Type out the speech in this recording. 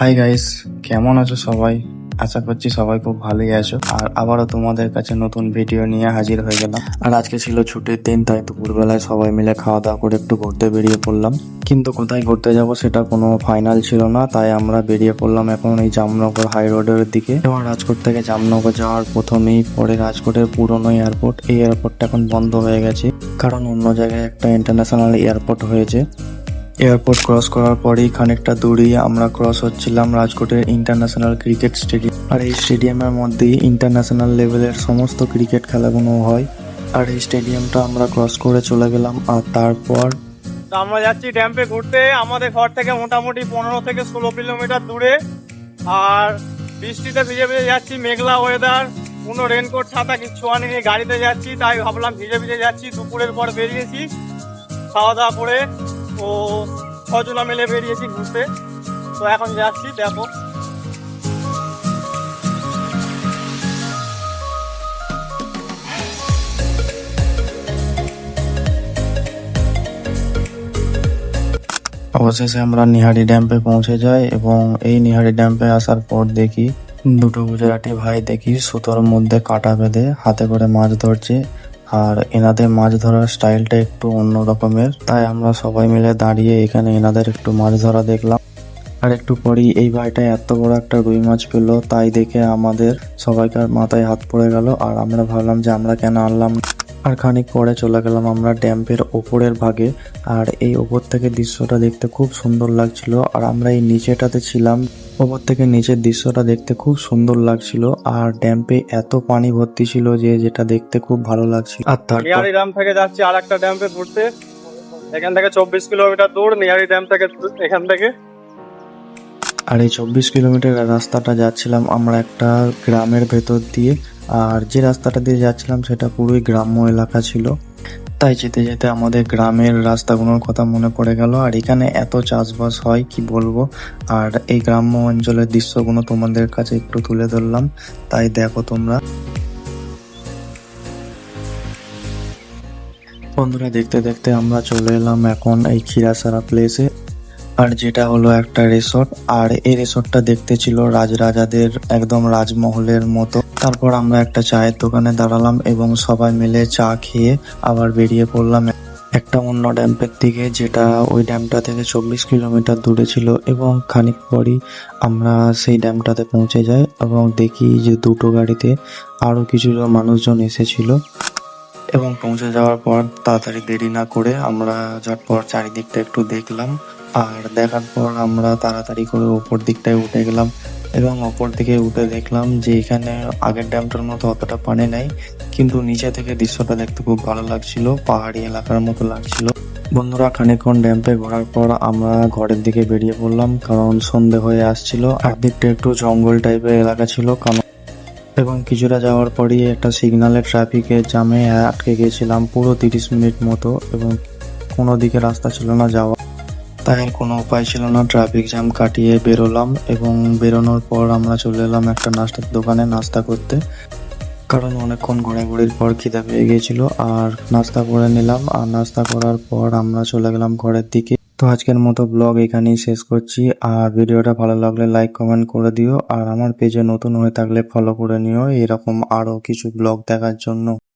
Hi guys, কেমন আছো সবাই? আশা করছি সবাই খুব ভালোই আছো। আর আবারও তোমাদের কাছে নতুন ভিডিও নিয়ে হাজির হয়ে গেলাম। আর আজকে ছিল ছুটির দিন, তাই দুপুরবেলায় সবাই মিলে খাওয়া দাওয়া করে একটু ঘুরতে বেরিয়ে পড়লাম। কিন্তু কোথায় ঘুরতে যাব সেটা কোনো ফাইনাল ছিল না, তাই আমরা বেরিয়ে পড়লাম এখন এই জামনগর হাই রোডের দিকে। এবং রাজকোট থেকে জামনগর যাওয়ার প্রথমেই পরে রাজকোটের পুরনো এয়ারপোর্ট, এই এয়ারপোর্টটা এখন বন্ধ হয়ে গেছে, কারণ অন্য জায়গায় একটা ইন্টারন্যাশনাল এয়ারপোর্ট হয়েছে। এয়ারপোর্ট ক্রস করার পরেই খানিকটা দূরেই আমরা ক্রস হচ্ছিলাম রাজকোটের ইন্টারন্যাশনাল ক্রিকেট স্টেডিয়াম। আর এই স্টেডিয়ামের মধ্যেই ইন্টারন্যাশনাল লেভেলের সমস্ত ক্রিকেট খেলাগুলো হয়। আর এই স্টেডিয়ামটা আমরা ক্রস করে চলে গেলাম। আর তারপর আমরা যাচ্ছি ড্যাম্পে ঘুরতে। আমাদের ঘর থেকে মোটামুটি 15 থেকে 16 কিলোমিটার দূরে। আর বৃষ্টিতে ভিজে ভিজে যাচ্ছি, মেঘলা ওয়েদার, কোনো রেনকোট ছাতা কিচ্ছু আনিনি, গাড়িতে যাচ্ছি, তাই ভাবলাম ভিজে ভিজে যাচ্ছি। দুপুরের পর বেরিয়েছি খাওয়া দাওয়া করে, তো 6 জনা মিলে বেরিয়েছি ঘুরতে। তো এখন যাচ্ছি, দেখো। অবশেষে আমরা নিহারি ড্যাম্পে পৌঁছে যাই। এবং এই নিহারি ড্যাম্পে আসার পর দেখি দুটো গুজরাটি ভাই দেখি সুতোর মধ্যে কাঁটা বেঁধে হাতে করে মাছ ধরছে। আর এনাদের মাছ ধরার স্টাইলটা একটু অন্য রকমের, তাই আমরা সবাই মিলে দাঁড়িয়ে এখানে এনাদের একটু মাছ ধরা দেখলাম। আর একটু পরেই এই ভাইটা এত বড় একটা রুই মাছ পেলো, তাই দেখে আমাদের সবাইকার মাথায় হাত পড়ে গেল। আর আমরা ভাবলাম যে আমরা কেন আনলাম না। আর খানিক পরে চলে গেলাম আমরা ড্যাম্পের ওপরের ভাগে। আর এই ওপর থেকে দৃশ্যটা দেখতে খুব সুন্দর লাগছিল। আর আমরা এই নিচেটাতে ছিলাম, ওপর থেকে নিচের দৃশ্যটা দেখতে খুব সুন্দর লাগছিল। আর ড্যাম্পে এত পানি ভর্তি ছিল যে যেটা দেখতে খুব ভালো লাগছিল। আর তারপর নিয়ারি ড্যাম থেকে যাচ্ছি আর একটা ড্যাম্পে ঘুরতে। এখান থেকে 24 কিলোমিটার দূর নিয়ারি ড্যাম থেকে, এখান থেকে। আর এই 24 কিলোমিটার রাস্তাটা যাচ্ছিলাম আমরা একটা গ্রামের ভেতর দিয়ে। আর যে রাস্তাটা দিয়ে যাচ্ছিলাম সেটা পুরোই গ্রাম্য এলাকা ছিল, তাই যেতে যেতে আমাদের গ্রামের রাস্তাগুলোর কথা মনে পড়ে গেল। আর এখানে এত চাষবাস হয় কি বলবো। আর এই গ্রাম্য অঞ্চলের দৃশ্যগুলো তোমাদের কাছে একটু তুলে ধরলাম, তাই দেখো তোমরা। বন্ধুরা, দেখতে দেখতে আমরা চলে এলাম এখন এই ক্ষীরাসারা প্লেসে। আর যেটা হলো একটা রিসোর্ট। আর এই রিসোর্টটা দেখতে ছিল রাজরাজাদের একদম রাজমহলের মতো। তারপর আমরা একটা চায়ের দোকানে দাঁড়ালাম এবং সবাই মিলে চা খেয়ে আবার বেরিয়ে পড়লাম একটা অন্য ড্যাম্পের দিকে, যেটা ওই ড্যামটা থেকে 24 কিলোমিটার দূরে ছিল। এবং খানিক পরই আমরা সেই ড্যামটাতে পৌঁছে যাই এবং দেখি যে দুটো গাড়িতে আরো কিছু মানুষজন এসেছিল। এবং পৌঁছে যাওয়ার পর তাড়াতাড়ি দেরি না করে আমরা ঝটপট চারিদিকটা একটু দেখলাম। আর দেখার পর আমরা তাড়াতাড়ি করে ওপর দিকটায় উঠে গেলাম। এবং ওপর দিকে উঠে দেখলাম যে এখানে আগের ড্যামটার মতো অতটা পানি নাই, কিন্তু নিচে থেকে দৃশ্যটা দেখতে খুব ভালো লাগছিল, পাহাড়ি এলাকার মতো লাগছিল। বন্ধুরা, খানিকক্ষণ ড্যাম্পে ঘোরার পর আমরা ঘরের দিকে বেরিয়ে পড়লাম, কারণ সন্ধে হয়ে আসছিল। আর দিকটা একটু জঙ্গল টাইপের এলাকা ছিল, কারণ এবং কিছুটা যাওয়ার পরই একটা সিগন্যালের ট্রাফিকের জ্যামে আটকে গেছিলাম পুরো 30 মিনিট মতো। এবং কোনো দিকে রাস্তা ছিল না যাওয়া, তাই কোনো উপায় ছিল না, ট্রাফিক জ্যাম কাটিয়ে বেরোলাম। এবং বেরোনোর পর আমরা চলে এলাম একটা নাস্তার দোকানে নাস্তা করতে, কারণ অনেকক্ষণ ঘোরাঘুরির পর খিদে পেয়ে গিয়েছিল। আর নাস্তা করে নিলাম। আর নাস্তা করার পর আমরা চলে গেলাম ঘরের দিকে। তো আজকের মতো ব্লগ এখানেই শেষ করছি। আর ভিডিওটা ভালো লাগলে লাইক কমেন্ট করে দিও। আর আমার পেজে নতুন হয়ে থাকলে ফলো করে নিও এরকম আরো কিছু ব্লগ দেখার জন্য।